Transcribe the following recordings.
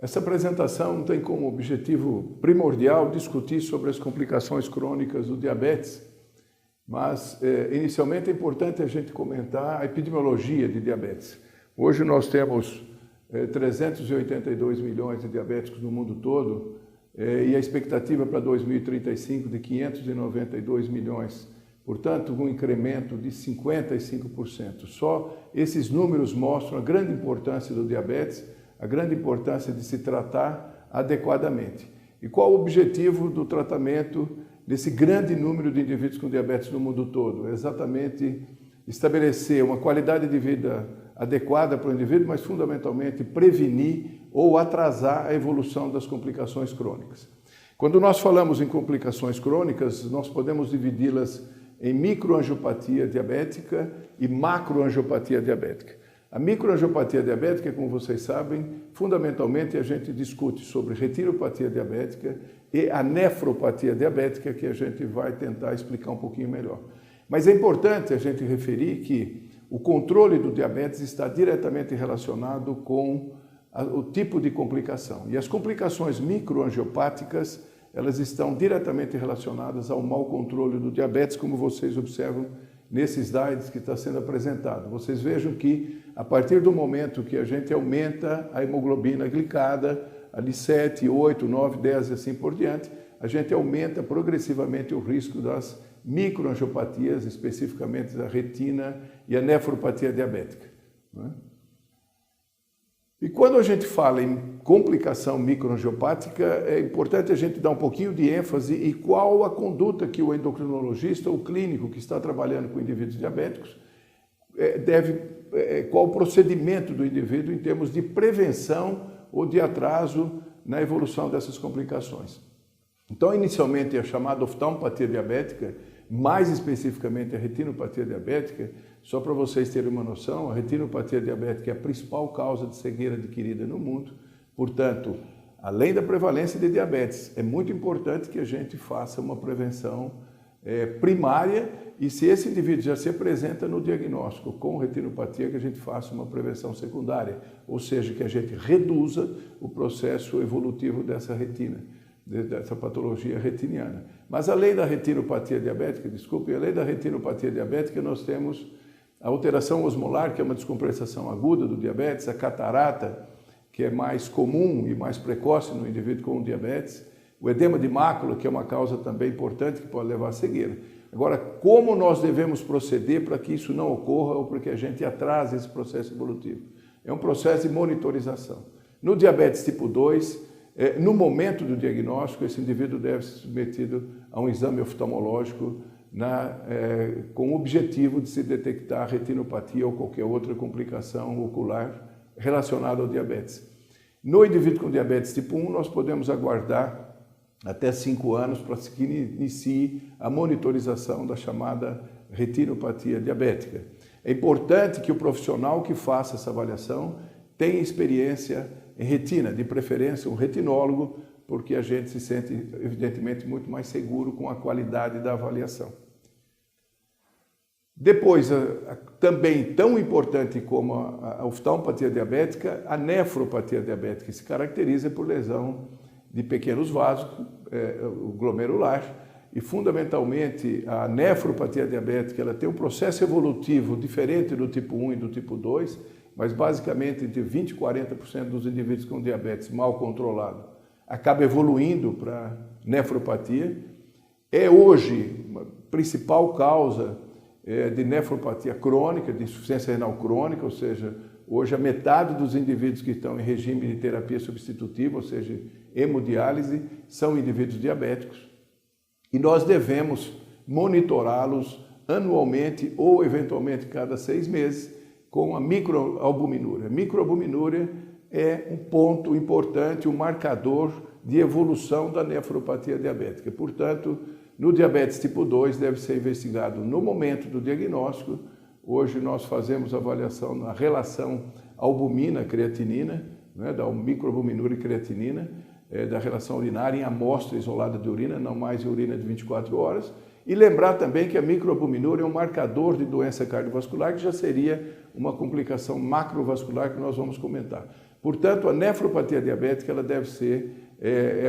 Essa apresentação tem como objetivo primordial discutir sobre as complicações crônicas do diabetes, mas inicialmente é importante a gente comentar a epidemiologia de diabetes. Hoje nós temos 382 milhões de diabéticos no mundo todo e a expectativa para 2035 de 592 milhões. Portanto, um incremento de 55%. Só esses números mostram a grande importância do diabetes, a grande importância de se tratar adequadamente. E qual o objetivo do tratamento desse grande número de indivíduos com diabetes no mundo todo? É exatamente estabelecer uma qualidade de vida adequada para o indivíduo, mas fundamentalmente prevenir ou atrasar a evolução das complicações crônicas. Quando nós falamos em complicações crônicas, nós podemos dividi-las em microangiopatia diabética e macroangiopatia diabética. A microangiopatia diabética, como vocês sabem, fundamentalmente a gente discute sobre retinopatia diabética e a nefropatia diabética, que a gente vai tentar explicar um pouquinho melhor. Mas é importante a gente referir que o controle do diabetes está diretamente relacionado com o tipo de complicação. E as complicações microangiopáticas, elas estão diretamente relacionadas ao mau controle do diabetes, como vocês observam nesses slides que está sendo apresentado. Vocês vejam que, a partir do momento que a gente aumenta a hemoglobina glicada, ali 7, 8, 9, 10 e assim por diante, a gente aumenta progressivamente o risco das microangiopatias, especificamente da retina e a nefropatia diabética. E quando a gente fala em complicação microangiopática, é importante a gente dar um pouquinho de ênfase em qual a conduta que o endocrinologista ou clínico que está trabalhando com indivíduos diabéticos qual o procedimento do indivíduo em termos de prevenção ou de atraso na evolução dessas complicações. Então, inicialmente, a chamada oftalmopatia diabética, mais especificamente a retinopatia diabética, só para vocês terem uma noção, a retinopatia diabética é a principal causa de cegueira adquirida no mundo. Portanto, além da prevalência de diabetes, é muito importante que a gente faça uma prevenção primária e se esse indivíduo já se apresenta no diagnóstico com retinopatia, que a gente faça uma prevenção secundária, ou seja, que a gente reduza o processo evolutivo dessa retina, dessa patologia retiniana. Mas além da retinopatia diabética, além da retinopatia diabética, nós temos a alteração osmolar, que é uma descompensação aguda do diabetes, a catarata, que é mais comum e mais precoce no indivíduo com diabetes, o edema de mácula, que é uma causa também importante que pode levar à cegueira. Agora, como nós devemos proceder para que isso não ocorra ou para que a gente atrase esse processo evolutivo? É um processo de monitorização. No diabetes tipo 2, no momento do diagnóstico, esse indivíduo deve ser submetido a um exame oftalmológico com o objetivo de se detectar retinopatia ou qualquer outra complicação ocular relacionada ao diabetes. No indivíduo com diabetes tipo 1, nós podemos aguardar até 5 anos para que inicie a monitorização da chamada retinopatia diabética. É importante que o profissional que faça essa avaliação tenha experiência em retina, de preferência um retinólogo, porque a gente se sente, evidentemente, muito mais seguro com a qualidade da avaliação. Depois, também tão importante como a oftalmopatia diabética, a nefropatia diabética se caracteriza por lesão de pequenos vasos, o glomerular, e fundamentalmente a nefropatia diabética ela tem um processo evolutivo diferente do tipo 1 e do tipo 2, mas basicamente entre 20% e 40% dos indivíduos com diabetes mal controlado acaba evoluindo para nefropatia. É hoje a principal causa de nefropatia crônica, de insuficiência renal crônica, ou seja, hoje a metade dos indivíduos que estão em regime de terapia substitutiva, ou seja, hemodiálise, são indivíduos diabéticos. E nós devemos monitorá-los anualmente ou eventualmente cada 6 meses com a microalbuminúria. A microalbuminúria é um ponto importante, um marcador de evolução da nefropatia diabética. Portanto, no diabetes tipo 2 deve ser investigado no momento do diagnóstico. Hoje nós fazemos avaliação na relação albumina-creatinina, da microalbuminúria e creatinina, da relação urinária em amostra isolada de urina, não mais em urina de 24 horas. E lembrar também que a microalbuminúria é um marcador de doença cardiovascular, que já seria uma complicação macrovascular que nós vamos comentar. Portanto, a nefropatia diabética ela deve ser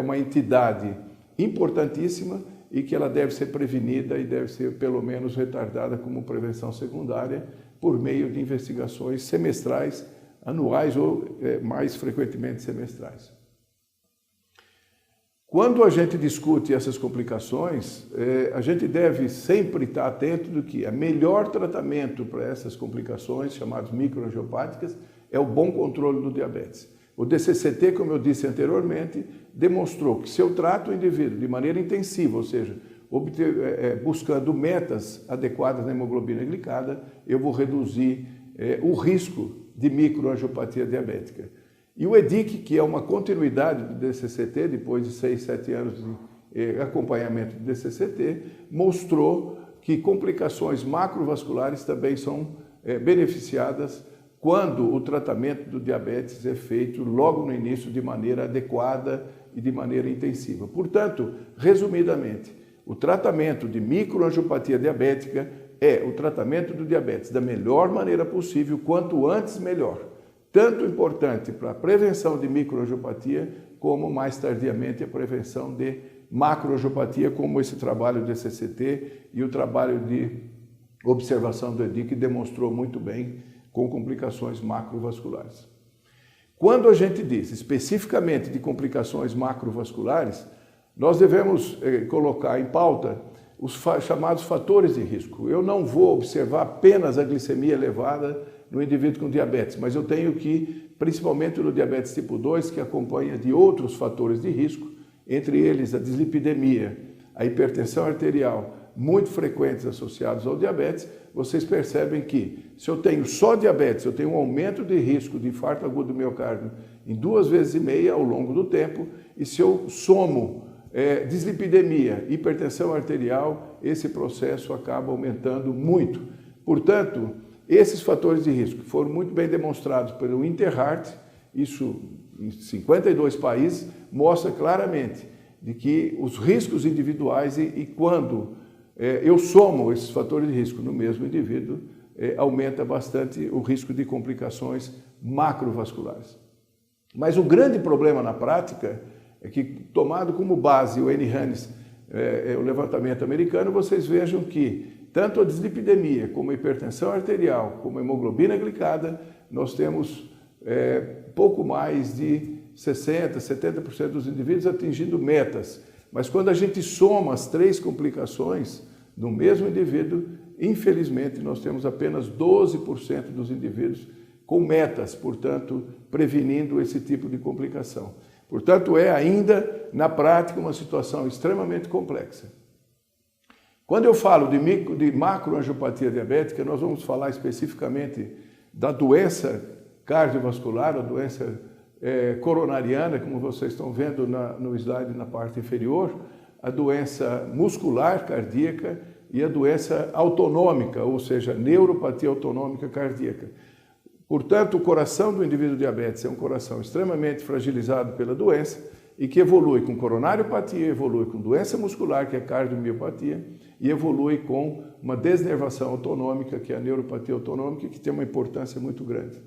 uma entidade importantíssima e que ela deve ser prevenida e deve ser pelo menos retardada como prevenção secundária por meio de investigações semestrais, anuais ou mais frequentemente semestrais. Quando a gente discute essas complicações, a gente deve sempre estar atento do que o melhor tratamento para essas complicações, chamadas microangiopáticas, é o bom controle do diabetes. O DCCT, como eu disse anteriormente, demonstrou que se eu trato o indivíduo de maneira intensiva, ou seja, buscando metas adequadas na hemoglobina glicada, eu vou reduzir o risco de microangiopatia diabética. E o EDIC, que é uma continuidade do DCCT, depois de 6, 7 anos de acompanhamento do DCCT, mostrou que complicações macrovasculares também são beneficiadas quando o tratamento do diabetes é feito logo no início de maneira adequada e de maneira intensiva. Portanto, resumidamente, o tratamento de microangiopatia diabética é o tratamento do diabetes da melhor maneira possível, quanto antes melhor. Tanto importante para a prevenção de microangiopatia, como mais tardiamente a prevenção de macroangiopatia, como esse trabalho do DCCT e o trabalho de observação do EDIC demonstrou muito bem com complicações macrovasculares. Quando a gente diz especificamente de complicações macrovasculares, nós devemos colocar em pauta os chamados fatores de risco. Eu não vou observar apenas a glicemia elevada no indivíduo com diabetes, mas eu tenho que, principalmente no diabetes tipo 2, que acompanha de outros fatores de risco, entre eles a dislipidemia, a hipertensão arterial, muito frequentes associados ao diabetes, vocês percebem que se eu tenho só diabetes, eu tenho um aumento de risco de infarto agudo do miocárdio em 2,5 vezes ao longo do tempo, e se eu somo dislipidemia, hipertensão arterial, esse processo acaba aumentando muito. Portanto, esses fatores de risco foram muito bem demonstrados pelo Interheart, isso em 52 países, mostra claramente de que os riscos individuais e quando eu somo esses fatores de risco no mesmo indivíduo, aumenta bastante o risco de complicações macrovasculares. Mas o grande problema na prática é que, tomado como base o NHANES, o levantamento americano, vocês vejam que tanto a dislipidemia, como a hipertensão arterial, como a hemoglobina glicada, nós temos pouco mais de 60%, 70% dos indivíduos atingindo metas. Mas quando a gente soma as 3 complicações no mesmo indivíduo, infelizmente nós temos apenas 12% dos indivíduos com metas, portanto, prevenindo esse tipo de complicação. Portanto, é ainda, na prática, uma situação extremamente complexa. Quando eu falo de macroangiopatia diabética, nós vamos falar especificamente da doença cardiovascular, a doença coronariana, como vocês estão vendo no slide na parte inferior, a doença muscular cardíaca e a doença autonômica, ou seja, neuropatia autonômica cardíaca. Portanto, o coração do indivíduo diabetes é um coração extremamente fragilizado pela doença e que evolui com coronariopatia, evolui com doença muscular, que é cardiomiopatia, e evolui com uma desnervação autonômica, que é a neuropatia autonômica, que tem uma importância muito grande.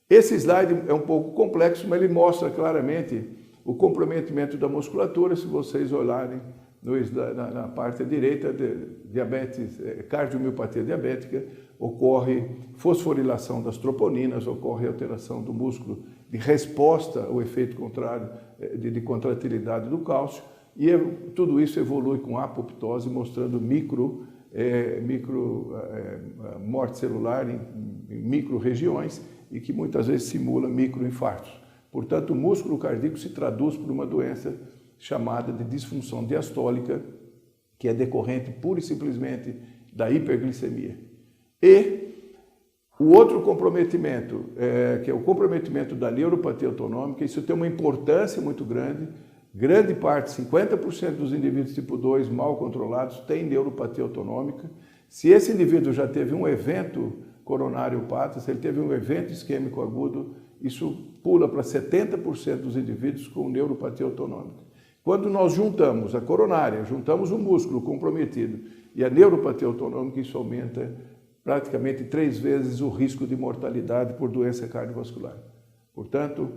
Esse slide é um pouco complexo, mas ele mostra claramente o comprometimento da musculatura. Se vocês olharem na parte direita, diabetes, cardiomiopatia diabética, ocorre fosforilação das troponinas, ocorre alteração do músculo de resposta ao efeito contrário de contratilidade do cálcio, e tudo isso evolui com apoptose, mostrando morte celular em micro-regiões e que muitas vezes simula microinfartos. Portanto, o músculo cardíaco se traduz por uma doença chamada de disfunção diastólica, que é decorrente pura e simplesmente da hiperglicemia. E o outro comprometimento, que é o comprometimento da neuropatia autonômica, isso tem uma importância muito grande. Grande parte, 50% dos indivíduos tipo 2 mal controlados têm neuropatia autonômica. Se esse indivíduo já teve um evento coronariopata, se ele teve um evento isquêmico agudo, isso pula para 70% dos indivíduos com neuropatia autonômica. Quando nós juntamos a coronária, juntamos o músculo comprometido e a neuropatia autonômica, isso aumenta praticamente 3 vezes o risco de mortalidade por doença cardiovascular. Portanto,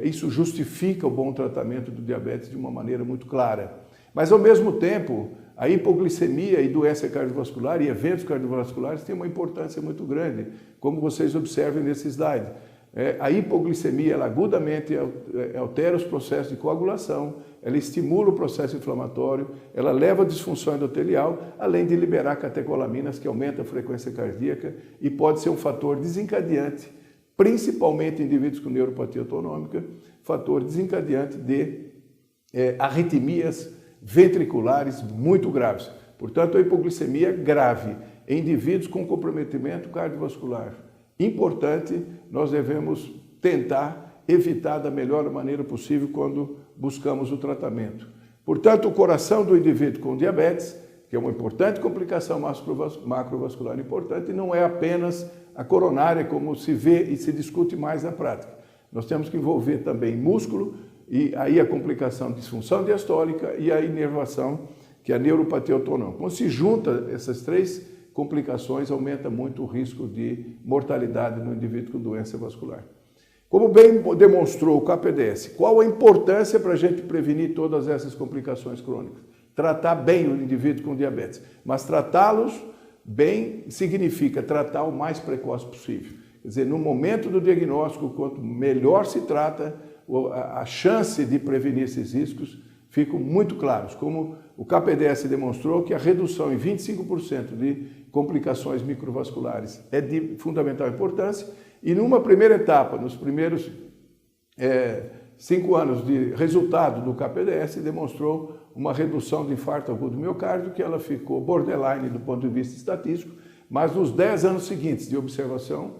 isso justifica o bom tratamento do diabetes de uma maneira muito clara. Mas, ao mesmo tempo, a hipoglicemia e doença cardiovascular e eventos cardiovasculares têm uma importância muito grande, como vocês observam nesse slide. A hipoglicemia ela agudamente altera os processos de coagulação, ela estimula o processo inflamatório, ela leva a disfunção endotelial, além de liberar catecolaminas, que aumenta a frequência cardíaca e pode ser um fator desencadeante, principalmente em indivíduos com neuropatia autonômica, fator desencadeante de arritmias ventriculares muito graves. Portanto, a hipoglicemia grave em indivíduos com comprometimento cardiovascular importante, nós devemos tentar evitar da melhor maneira possível quando buscamos o tratamento. Portanto, o coração do indivíduo com diabetes, que é uma importante complicação macrovascular importante, não é apenas a coronária, como se vê e se discute mais na prática. Nós temos que envolver também músculo, e aí a complicação de disfunção diastólica e a inervação, que é a neuropatia autonômica. Quando se junta essas três complicações, aumenta muito o risco de mortalidade no indivíduo com doença vascular. Como bem demonstrou o KPDS, qual a importância para a gente prevenir todas essas complicações crônicas? Tratar bem o indivíduo com diabetes, mas tratá-los bem significa tratar o mais precoce possível. Quer dizer, no momento do diagnóstico, quanto melhor se trata, a chance de prevenir esses riscos ficam muito claros, como o KPDS demonstrou que a redução em 25% de complicações microvasculares é de fundamental importância e numa primeira etapa, nos primeiros 5 anos de resultado do KPDS, demonstrou uma redução de infarto agudo do miocárdio, que ela ficou borderline do ponto de vista estatístico, mas nos 10 anos seguintes de observação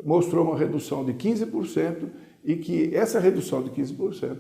mostrou uma redução de 15% e que essa redução de 15%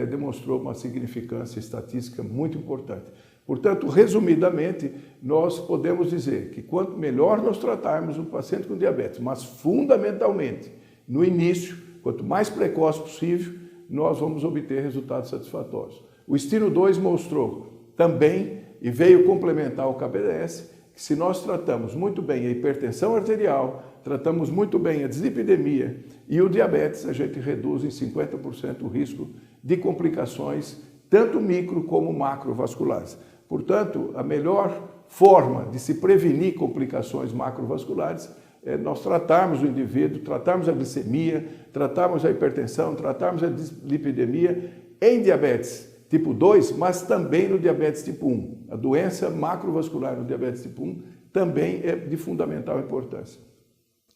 demonstrou uma significância estatística muito importante. Portanto, resumidamente, nós podemos dizer que quanto melhor nós tratarmos o paciente com diabetes, mas fundamentalmente, no início, quanto mais precoce possível, nós vamos obter resultados satisfatórios. O Steno 2 mostrou também, e veio complementar o KPDS, que se nós tratamos muito bem a hipertensão arterial, tratamos muito bem a dislipidemia e o diabetes, a gente reduz em 50% o risco de complicações, tanto micro como macrovasculares. Portanto, a melhor forma de se prevenir complicações macrovasculares é nós tratarmos o indivíduo, tratarmos a glicemia, tratarmos a hipertensão, tratarmos a dislipidemia em diabetes tipo 2, mas também no diabetes tipo 1. A doença macrovascular no diabetes tipo 1 também é de fundamental importância.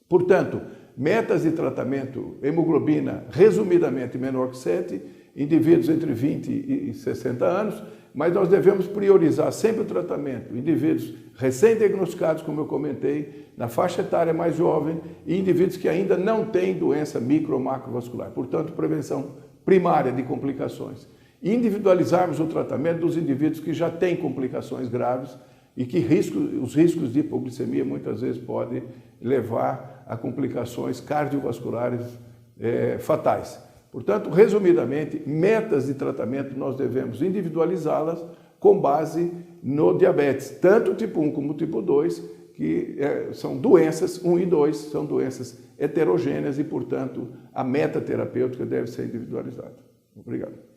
Portanto, metas de tratamento, hemoglobina resumidamente menor que 7, indivíduos entre 20 e 60 anos, mas nós devemos priorizar sempre o tratamento, indivíduos recém-diagnosticados, como eu comentei, na faixa etária mais jovem e indivíduos que ainda não têm doença micro ou macrovascular. Portanto, prevenção primária de complicações. Individualizarmos o tratamento dos indivíduos que já têm complicações graves e que os riscos de hipoglicemia muitas vezes podem levar a complicações cardiovasculares fatais. Portanto, resumidamente, metas de tratamento nós devemos individualizá-las com base no diabetes, tanto tipo 1 como tipo 2, que são doenças 1 e 2, são doenças heterogêneas e, portanto, a meta terapêutica deve ser individualizada. Obrigado.